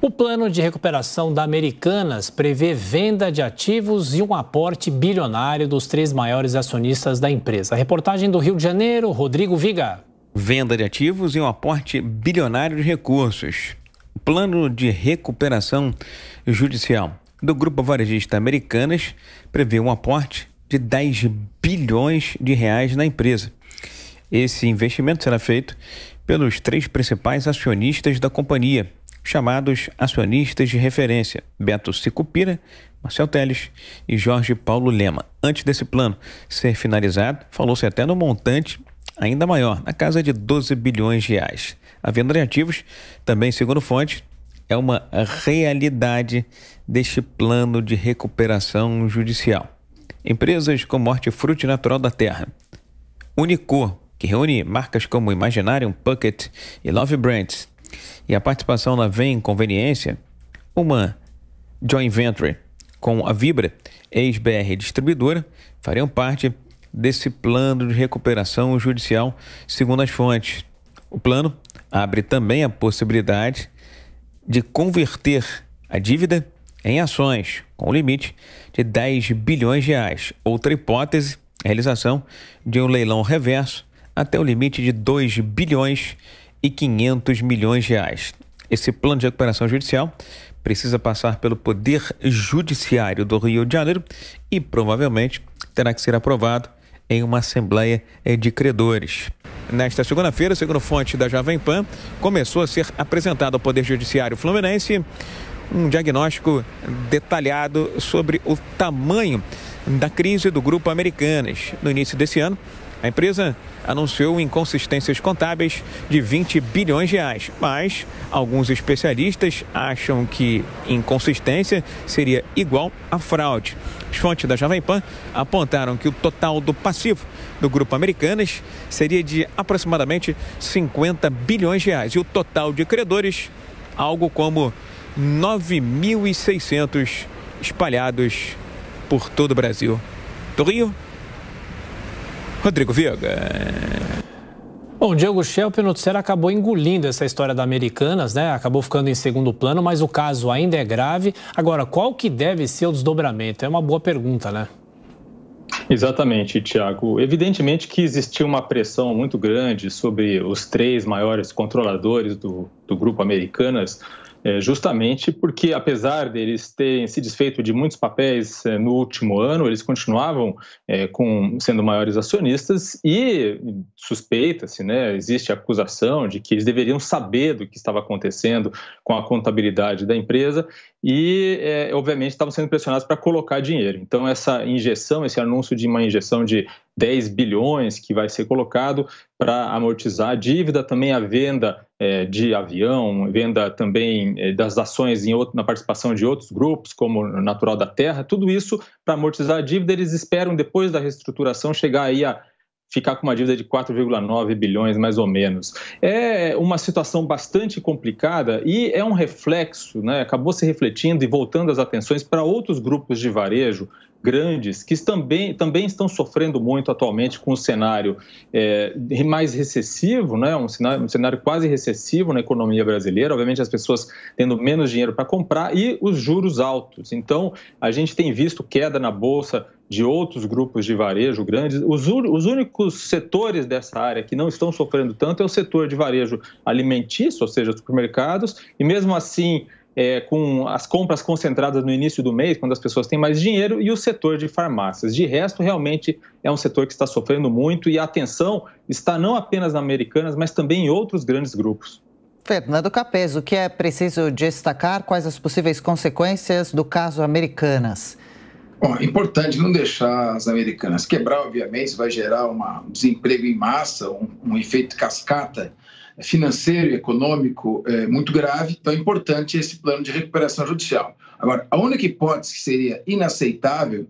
O plano de recuperação da Americanas prevê venda de ativos e um aporte bilionário dos 3 maiores acionistas da empresa. A reportagem do Rio de Janeiro, Rodrigo Viga. Venda de ativos e um aporte bilionário de recursos. O plano de recuperação judicial do Grupo Varejista Americanas prevê um aporte de 10 bilhões de reais na empresa. Esse investimento será feito pelos 3 principais acionistas da companhia, chamados acionistas de referência: Beto Sicupira, Marcel Teles e Jorge Paulo Lema. Antes desse plano ser finalizado, falou-se até no montante ainda maior, na casa de 12 bilhões de reais. A venda de ativos, também segundo fontes, é uma realidade deste plano de recuperação judicial. Empresas como Hortifruti Natural da Terra, Unicor, que reúne marcas como Imaginarium, Puckett e Love Brands, e a participação na Vem Conveniência, uma joint venture com a Vibra, ex-BR Distribuidora, fariam parte desse plano de recuperação judicial, segundo as fontes. O plano abre também a possibilidade de converter a dívida em ações, com um limite de 10 bilhões de reais. Outra hipótese, a realização de um leilão reverso até o limite de 2 bilhões e 500 milhões de reais. Esse plano de recuperação judicial precisa passar pelo Poder Judiciário do Rio de Janeiro e provavelmente terá que ser aprovado em uma assembleia de credores. Nesta segunda-feira, segundo fonte da Jovem Pan, começou a ser apresentado ao Poder Judiciário Fluminense um diagnóstico detalhado sobre o tamanho da crise do Grupo Americanas. No início desse ano, a empresa anunciou inconsistências contábeis de 20 bilhões de reais, mas alguns especialistas acham que inconsistência seria igual a fraude. As fontes da Jovem Pan apontaram que o total do passivo do Grupo Americanas seria de aproximadamente 50 bilhões de reais e o total de credores, algo como 9.600 espalhados por todo o Brasil. Do Rio, Rodrigo Viga. Bom, Diego Schelp, o noticiário acabou engolindo essa história da Americanas, né? Acabou ficando em segundo plano, mas o caso ainda é grave. Agora, qual que deve ser o desdobramento? É uma boa pergunta, né? Exatamente, Tiago. Evidentemente que existiu uma pressão muito grande sobre os 3 maiores controladores do Grupo Americanas, justamente porque, apesar deles terem se desfeito de muitos papéis no último ano, eles continuavam sendo maiores acionistas e suspeita-se, né, existe a acusação de que eles deveriam saber do que estava acontecendo com a contabilidade da empresa e, obviamente, estavam sendo pressionados para colocar dinheiro. Então, essa injeção, esse anúncio de uma injeção de 10 bilhões que vai ser colocado para amortizar a dívida, também a venda de avião, venda também das ações na participação de outros grupos, como Natural da Terra, tudo isso para amortizar a dívida. Eles esperam, depois da reestruturação, chegar aí a ficar com uma dívida de 4,9 bilhões, mais ou menos. É uma situação bastante complicada e é um reflexo, né? Acabou se refletindo e voltando as atenções para outros grupos de varejo grandes que também estão sofrendo muito atualmente com o cenário mais recessivo, né? Um cenário quase recessivo na economia brasileira, obviamente as pessoas tendo menos dinheiro para comprar e os juros altos. Então, a gente tem visto queda na bolsa de outros grupos de varejo grandes. Os únicos setores dessa área que não estão sofrendo tanto é o setor de varejo alimentício, ou seja, supermercados, e mesmo assim, com as compras concentradas no início do mês, quando as pessoas têm mais dinheiro, e o setor de farmácias. De resto, realmente é um setor que está sofrendo muito e a atenção está não apenas na Americanas, mas também em outros grandes grupos. Fernando Capez, o que é preciso destacar? Quais as possíveis consequências do caso Americanas? Bom, é importante não deixar as Americanas quebrar, obviamente, vai gerar um desemprego em massa, um efeito cascata financeiro e econômico muito grave, então é importante esse plano de recuperação judicial. Agora, a única hipótese que seria inaceitável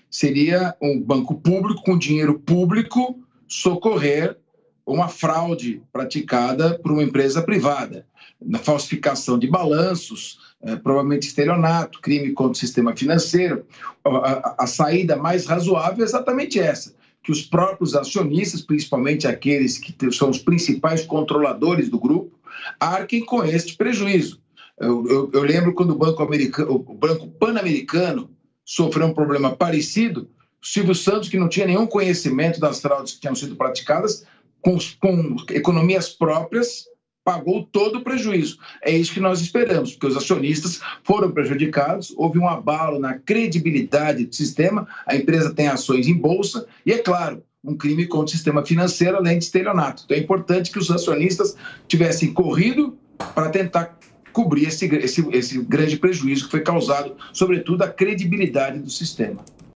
seria um banco público com dinheiro público socorrer uma fraude praticada por uma empresa privada, na falsificação de balanços, provavelmente estelionato, crime contra o sistema financeiro. A saída mais razoável é exatamente essa, que os próprios acionistas, principalmente aqueles que são os principais controladores do grupo, arquem com este prejuízo. Eu lembro quando o Banco Pan-Americano sofreu um problema parecido, o Silvio Santos, que não tinha nenhum conhecimento das fraudes que tinham sido praticadas, com economias próprias, pagou todo o prejuízo. É isso que nós esperamos, porque os acionistas foram prejudicados, houve um abalo na credibilidade do sistema, a empresa tem ações em bolsa e, é claro, um crime contra o sistema financeiro, além de estelionato. Então é importante que os acionistas tivessem corrido para tentar cobrir esse grande prejuízo que foi causado, sobretudo, à credibilidade do sistema.